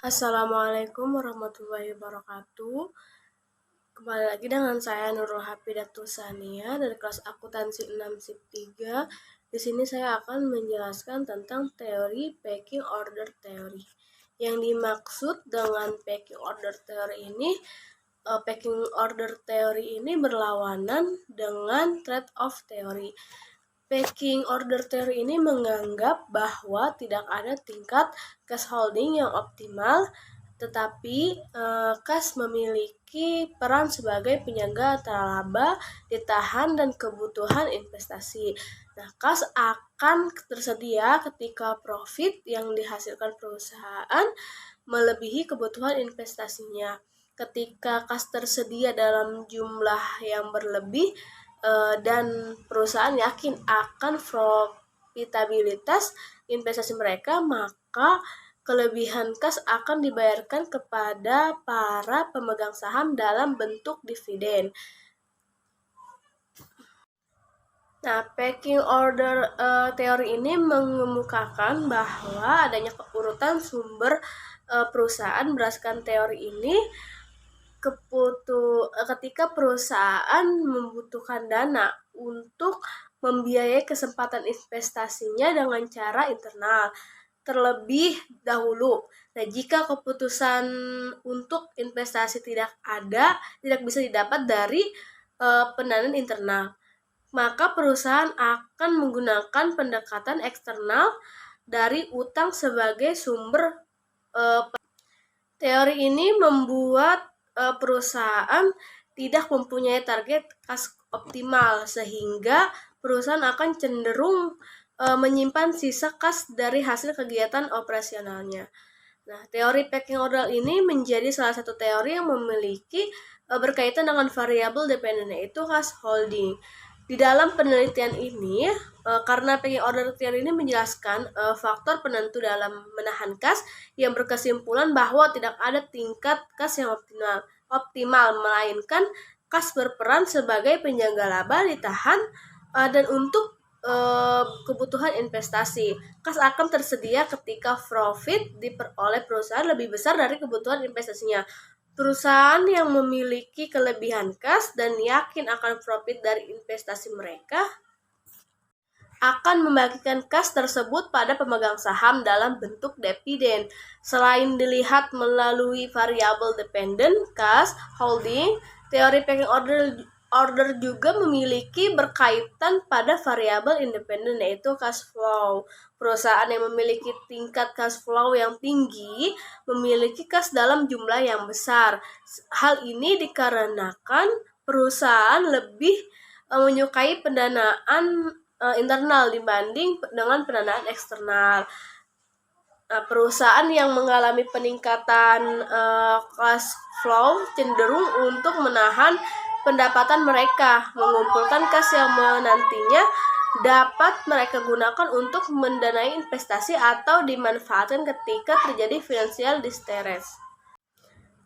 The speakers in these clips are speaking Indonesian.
Assalamualaikum warahmatullahi wabarakatuh. Kembali lagi dengan saya Nurul Hafidatul Sania dari kelas akuntansi 6 SIP 3. Di sini saya akan menjelaskan tentang teori packing order theory. Yang dimaksud dengan packing order theory ini berlawanan dengan trade-off theory. Packing order theory ini menganggap bahwa tidak ada tingkat cash holding yang optimal, tetapi kas memiliki peran sebagai penjaga antara laba, ditahan, dan kebutuhan investasi. Nah, kas akan tersedia ketika profit yang dihasilkan perusahaan melebihi kebutuhan investasinya. Ketika kas tersedia dalam jumlah yang berlebih dan perusahaan yakin akan profitabilitas investasi mereka, maka kelebihan kas akan dibayarkan kepada para pemegang saham dalam bentuk dividen. Nah, packing order teori ini mengemukakan bahwa adanya urutan sumber perusahaan berdasarkan teori ini ketika perusahaan membutuhkan dana untuk membiayai kesempatan investasinya dengan cara internal terlebih dahulu. Nah, jika keputusan untuk investasi tidak bisa didapat dari pendanaan internal, maka perusahaan akan menggunakan pendekatan eksternal dari utang sebagai sumber. Teori ini membuat perusahaan tidak mempunyai target kas optimal, sehingga perusahaan akan cenderung menyimpan sisa kas dari hasil kegiatan operasionalnya. Nah, teori packing order ini menjadi salah satu teori yang memiliki berkaitan dengan variabel dependen, yaitu cash holding. Di dalam penelitian ini, karena packing order theory ini menjelaskan faktor penentu dalam menahan kas yang berkesimpulan bahwa tidak ada tingkat kas yang optimal, melainkan kas berperan sebagai penjaga laba, ditahan, dan untuk kebutuhan investasi. Kas akan tersedia ketika profit diperoleh perusahaan lebih besar dari kebutuhan investasinya. Perusahaan yang memiliki kelebihan kas dan yakin akan profit dari investasi mereka akan membagikan kas tersebut pada pemegang saham dalam bentuk dividen. Selain dilihat melalui variabel dependent cash holding, teori packing order juga memiliki berkaitan pada variabel independen, yaitu cash flow. Perusahaan yang memiliki tingkat cash flow yang tinggi memiliki kas dalam jumlah yang besar. Hal ini dikarenakan perusahaan lebih menyukai pendanaan internal dibanding dengan pendanaan eksternal. Perusahaan yang mengalami peningkatan cash flow cenderung untuk menahan pendapatan mereka, mengumpulkan kas yang nantinya dapat mereka gunakan untuk mendanai investasi atau dimanfaatkan ketika terjadi financial distress.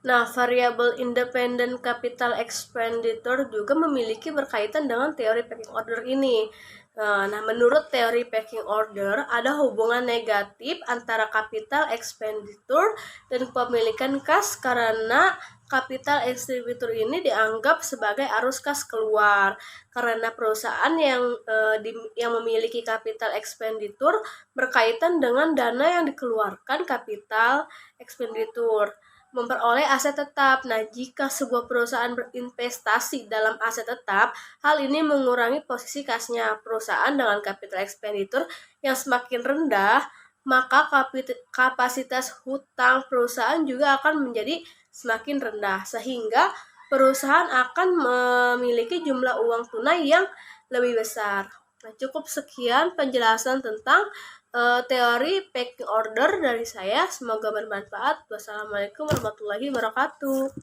Nah, variabel independent capital expenditure juga memiliki berkaitan dengan teori packing order ini. Nah, menurut teori packing order, ada hubungan negatif antara capital expenditure dan kepemilikan kas karena capital expenditure ini dianggap sebagai arus kas keluar. Karena perusahaan yang memiliki capital expenditure berkaitan dengan dana yang dikeluarkan capital expenditure memperoleh aset tetap. Nah, jika sebuah perusahaan berinvestasi dalam aset tetap, hal ini mengurangi posisi kasnya. Perusahaan dengan capital expenditure yang semakin rendah, maka kapasitas hutang perusahaan juga akan menjadi semakin rendah, sehingga perusahaan akan memiliki jumlah uang tunai yang lebih besar. Nah, cukup sekian penjelasan tentang teori packing order dari saya. Semoga bermanfaat. Wassalamualaikum warahmatullahi wabarakatuh.